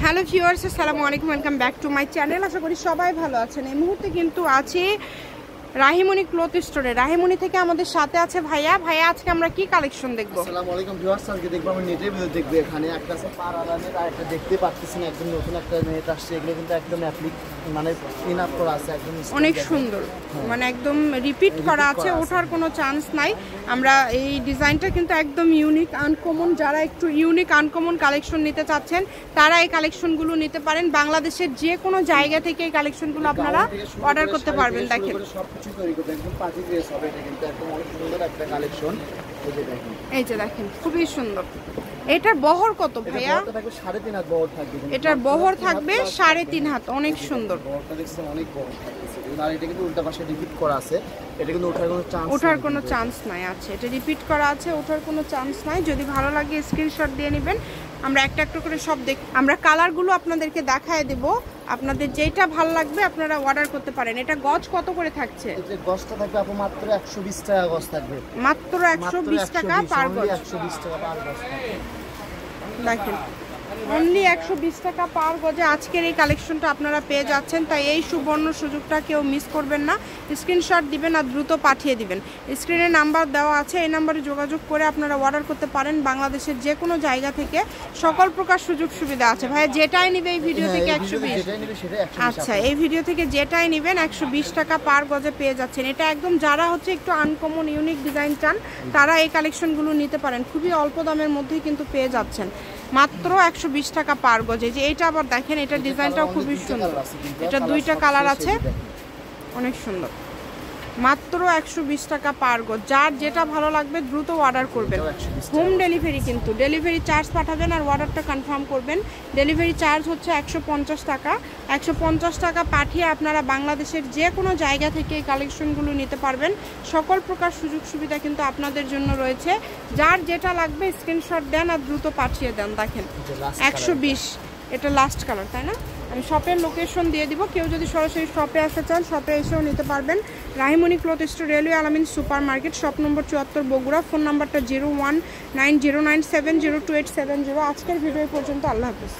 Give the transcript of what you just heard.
Hello viewers, আসসালামু আলাইকুম, welcome back to my channel. আশা করি সবাই ভালো আছেন। এই মুহূর্তে কিন্তু আছে রাহিমনি ক্লথ স্টোরে। রাহিমনি থেকে আমাদের সাথে আছে ভাইয়া। ভাইয়া, আজকে আমরা কি কালেকশন দেখবো? আসসালামু আলাইকুম ভিউয়ার্স, আজকে দেখবো আমরা নেটের ভিতর দেখবো। এখানে একটা আছে পার আলানের, আর একটা দেখতে পাচ্ছেন একদম নতুন একটা নেট আসছে। এগুলো কিন্তু একদম মানে ক্লিন আপ করা আছে, একদম অনেক সুন্দর, মানে একদম রিপিট করা আছে, ওঠার কোনো চান্স নাই। আমরা এই ডিজাইনটা কিন্তু একদম ইউনিক আনকমন, যারা একটু ইউনিক আনকমন কালেকশন নিতে চাচ্ছেন তারা এই কালেকশনগুলো নিতে পারেন। বাংলাদেশের যে কোনো জায়গা থেকে এই কালেকশনগুলো আপনারা অর্ডার করতে পারবেন। দেখেন সবকিছু তৈরি করতে একদম পার্টি ড্রেস হবে। এটা কিন্তু একদম অনেক সুন্দর একটা কালেকশন। এই যে দেখেন, খুবই সুন্দর। এটার বহর কত ভাইয়া? এটা থাকবে 3.5 হাত বহর থাকবে। এটার বহর থাকবে 3.5 হাত। অনেক সুন্দর, বহরটা দেখছেন অনেক বড় থাকতেছে। আর এটা কিন্তু উল্টা পাশে রিপিট করা আছে, এটা কিন্তু ওঠার কোনো চান্স নাই। আচ্ছা, এটা রিপিট করা আছে, ওঠার কোনো চান্স নাই। যদি ভালো লাগে স্ক্রিনশট দিয়ে নেবেন। আমরা একটা একটা করে সব আমরা কালারগুলো আপনাদেরকে দেখায় দেব। আপনাদের যেটা ভালো লাগবে আপনারা অর্ডার করতে পারেন। এটা গজ কত করে থাকছে? এই গজটা থাকবে আপু মাত্র 120 টাকা গজ থাকবে। মাত্র 120 টাকা পার গজ। 120 টাকা পার গজ থাকবে। দেখেন, অনলি 120 টাকা পার গজে আজকের এই কালেকশনটা আপনারা পেয়ে যাচ্ছেন। তাই এই সুবর্ণ সুযোগটা কেউ মিস করবেন না। স্ক্রিনশট দিবেন আর দ্রুত পাঠিয়ে দিবেন। স্ক্রিনে নাম্বার দেওয়া আছে, এই নাম্বারে যোগাযোগ করে আপনারা অর্ডার করতে পারেন। বাংলাদেশের যে কোনো জায়গা থেকে সকল প্রকার সুযোগ সুবিধা আছে। ভাই, যেটাই নিবে এই ভিডিও থেকে 120। আচ্ছা, এই ভিডিও থেকে যেটাই নেবেন 120 টাকা পার গজে পেয়ে যাচ্ছেন। এটা একদম যারা হচ্ছে একটু আনকমন ইউনিক ডিজাইন চান তারা এই কালেকশনগুলো নিতে পারেন। খুবই অল্প দামের মধ্যেই কিন্তু পেয়ে যাচ্ছেন, মাত্র 120 টাকা পার গজে। যে এটা আবার দেখেন, এটা ডিজাইনটাও খুবই সুন্দর। এটা দুইটা কালার আছে, অনেক সুন্দর। মাত্র 120 টাকা পার গজ। যার যেটা ভালো লাগবে দ্রুত অর্ডার করবেন। হোম ডেলিভারি, কিন্তু ডেলিভারি চার্জ পাঠাবেন আর অর্ডারটা কনফার্ম করবেন। ডেলিভারি চার্জ হচ্ছে 150 টাকা। 150 টাকা পাঠিয়ে আপনারা বাংলাদেশের যে কোনো জায়গা থেকে এই কালেকশনগুলো নিতে পারবেন। সকল প্রকার সুযোগ সুবিধা কিন্তু আপনাদের জন্য রয়েছে। যার যেটা লাগবে স্ক্রিনশট দেন আর দ্রুত পাঠিয়ে দেন। দেখেন 120, এটা লাস্ট কালার, তাই না? আমি শপের লোকেশন দিয়ে দিব। কেউ যদি সরাসরি শপে আসতে চান শপে এসেও নিতে পারবেন। রাহিমনি ক্লথ স্টোর, রেলওয়ে আলামিন super market, shop number 74, Bogura. Phone নাম্বারটা 01909702870। আজকের ভিডিও পর্যন্ত। আল্লাহ হাফেজ।